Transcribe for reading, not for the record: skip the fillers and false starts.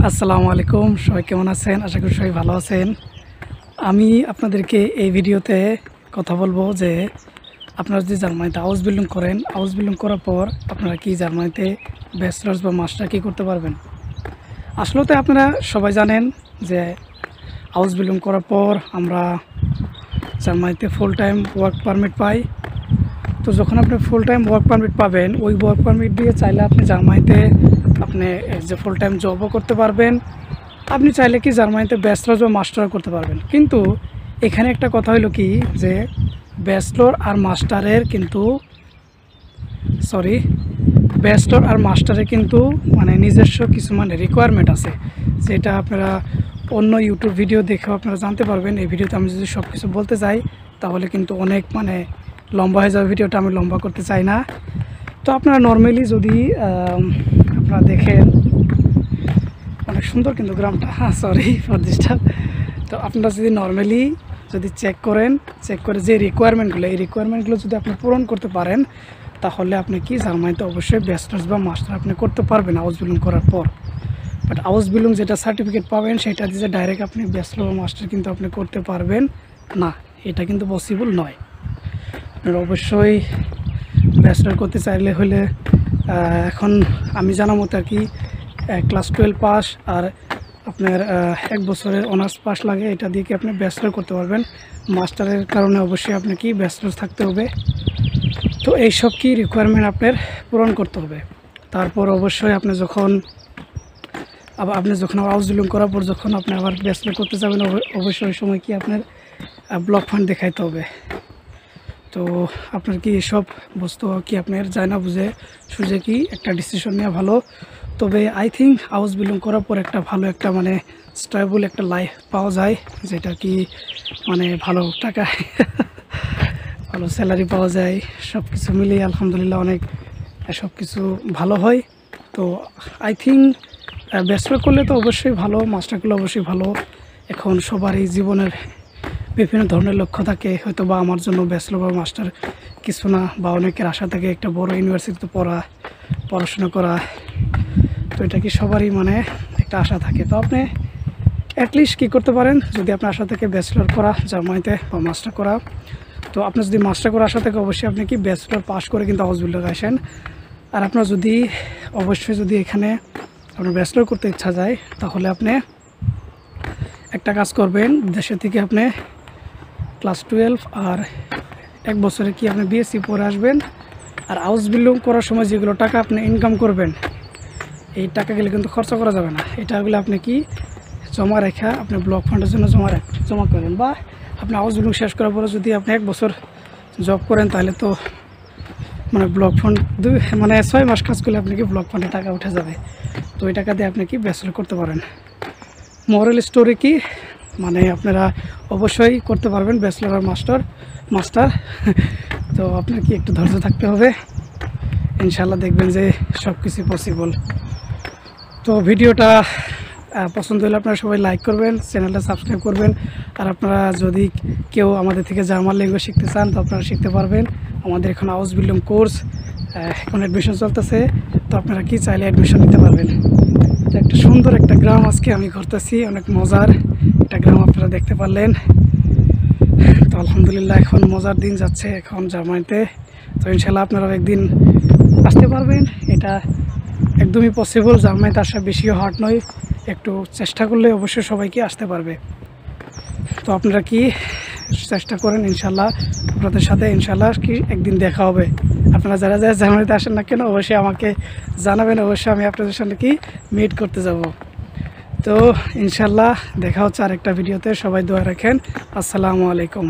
আসসালামু আলাইকুম, সবাই কেমন আছেন? আশা করি সবাই ভালো আছেন। আমি আপনাদেরকে এই ভিডিওতে কথা বলবো যে আপনারা যদি জার্মানিতে হাউস বিল্ডিং করেন, হাউস বিল্ডিং করার পর আপনারা কি জার্মানিতে ব্যাচেলর্স বা মাস্টার কি করতে পারবেন। আসলে তো আপনারা সবাই জানেন যে হাউস বিল্ডিং করার পর আমরা জার্মানিতে ফুল টাইম ওয়ার্ক পারমিট পাই। তো যখন আপনি ফুল টাইম ওয়ার্ক পারমিট পাবেন, ওই ওয়ার্ক পারমিট দিয়ে চাইলে আপনি জার্মানিতে আপনি যে ফুল টাইম জবও করতে পারবেন। আপনি চাইলে কি জার্মানিতে ব্যাচেলর বা মাস্টারও করতে পারবেন। কিন্তু এখানে একটা কথা হলো কি যে ব্যাচেলর আর মাস্টারের কিন্তু মানে নিজস্ব কিছু রিকোয়ারমেন্ট আছে, যেটা আপনারা অন্য ইউটিউব ভিডিও দেখেও আপনারা জানতে পারবেন। এই ভিডিওতে আমি যদি সব কিছু বলতে যাই তাহলে কিন্তু অনেক লম্বা হয়ে যাবে ভিডিওটা, আমি লম্বা করতে চাই না। তো আপনারা নর্মালি যদি আপনারা দেখেন, অনেক সুন্দর কিন্তু গ্রামটা, সরি ফর ডিস্টার্ব। তো আপনারা যদি নর্মালি চেক করে যে রিকোয়ারমেন্টগুলো, এই রিকোয়ারমেন্টগুলো যদি আপনি পূরণ করতে পারেন, তাহলে আপনি কি জার্মানিতে অবশ্যই ব্যাচেলর্স বা মাস্টার আপনি করতে পারবেন হাউস বিল্ডিং করার পর। বাট হাউস বিল্ডিং যেটা সার্টিফিকেট পাবেন সেটা দিয়ে ডাইরেক্ট আপনি ব্যাচেলর বা মাস্টার কিন্তু আপনি করতে পারবেন না, এটা কিন্তু পসিবল নয়। আপনারা অবশ্যই ব্যাচেলর করতে চাইলে হলে এখন আমি জানা মতো আর কি ক্লাস 12 পাস আর আপনার 1 বছরের অনার্স পাস লাগে, এটা দিয়ে কি আপনি ব্যাচেলর করতে পারবেন। মাস্টারের কারণে অবশ্যই আপনি কি ব্যাচেলর থাকতে হবে। তো এইসব কি রিকোয়ারমেন্ট আপনার পূরণ করতে হবে। তারপর অবশ্যই আপনি যখন হাউস বিল্ডিং করার পর যখন আপনি আবার ব্যাচেলর করতে যাবেন, অবশ্যই ওই সময় কি আপনার ব্লক ফান্ড দেখাইতে হবে। তো আপনার কি এসব বস্তু কি আপনার যায় না বুঝে সুঝে কি একটা ডিসিশন নেওয়া ভালো। তবে আই থিঙ্ক হাউস বিল্ডিং করার পর একটা ভালো একটা স্টেবল একটা লাইফ পাওয়া যায়, যেটা কি ভালো টাকা ভালো স্যালারি পাওয়া যায়, সব কিছু মিলিয়ে আলহামদুলিল্লাহ অনেক সব কিছু ভালো হয়। তো আই থিঙ্ক ব্যাচেলর করলে তো অবশ্যই ভালো, মাস্টার করলে অবশ্যই ভালো। এখন সবারই জীবনের বিভিন্ন ধরনের লক্ষ্য থাকে, হয়তো বা আমার জন্য ব্যাচেলর বা মাস্টার কিছু না, বা অনেকের আশা থাকে একটা বড় ইউনিভার্সিটিতে পড়াশোনা করা। তো এটা কি সবারই একটা আশা থাকে। তো আপনি অ্যাটলিস্ট কী করতে পারেন, যদি আপনার আশা থেকে ব্যাচেলর করা জার্মানিতে বা মাস্টার করা, তো আপনার যদি মাস্টার করার আশা থেকে অবশ্যই আপনি কি ব্যাচেলর পাস করে কিন্তু হাউস বিল্ডার আসেন। আর আপনার যদি এখানে আপনার ব্যাচেলর করতে ইচ্ছা যায়, তাহলে আপনি একটা কাজ করবেন, দেশে থেকে আপনি ক্লাস 12 আর 1 বছরে কি আপনি বিএসসি পড়ে আসবেন। আর হাউস বিল্ডিং করার সময় যেগুলো টাকা আপনি ইনকাম করবেন, এই টাকাগুলো কিন্তু খরচা করা যাবে না। এটাগুলো আপনি কি জমা রেখা আপনি ব্লক ফান্ডের জন্য জমা করেন, বা আপনি হাউস বিল্ডিং শেষ করার পরে যদি আপনি 1 বছর জব করেন, তাহলে তো ব্লক ফান্ড 6 মাস কাজ করলে আপনি কি ব্লক ফান্ডে টাকা উঠে যাবে। তো ওই টাকা দিয়ে আপনি কি ব্যাচেলর করতে পারেন। মোরাল স্টোরি কি আপনারা অবশ্যই করতে পারবেন ব্যাচেলর আর মাস্টার। তো আপনার কি একটু ধৈর্য থাকতে হবে, ইনশাল্লাহ দেখবেন যে সব কিছু পসিবল। তো ভিডিওটা পছন্দ হলে আপনারা সবাই লাইক করবেন, চ্যানেলটা সাবস্ক্রাইব করবেন। আর আপনারা যদি কেউ আমাদের থেকে জার্মান ল্যাঙ্গুয়েজ শিখতে চান, তো আপনারা শিখতে পারবেন। আমাদের এখন হাউস বিল্ডিং কোর্স এখন অ্যাডমিশন চলতেছে, তো আপনারা কি চাইলে অ্যাডমিশন নিতে পারবেন। তো একটা সুন্দর একটা গ্রাম আজকে আমি ঘুরতেছি, অনেক মজার একটা গ্রাম আপনারা দেখতে পারলেন। তো আলহামদুলিল্লাহ এখন মজার দিন যাচ্ছে এখন জার্মানিতে। তো ইনশাল্লাহ আপনারাও একদিন আসতে পারবেন, এটা একদমই পসিবল। জার্মানিতে আসা বেশিও হার্ড নয়, একটু চেষ্টা করলে অবশ্যই সবাইকে আসতে পারবে। তো আপনারা কি চেষ্টা করেন, ইনশাল্লাহ আপনাদের সাথে ইনশাল্লাহ কি একদিন দেখা হবে। আপনারা যারা জার্মানিতে আসেন না কেন অবশ্যই আমাকে জানাবেন, অবশ্যই আমি আপনাদের সাথে কি মিট করতে যাব। তো ইনশাল্লাহ দেখা হচ্ছে আরেকটা ভিডিওতে। সবাই দোয়া রাখেন। আসসালামু আলাইকুম।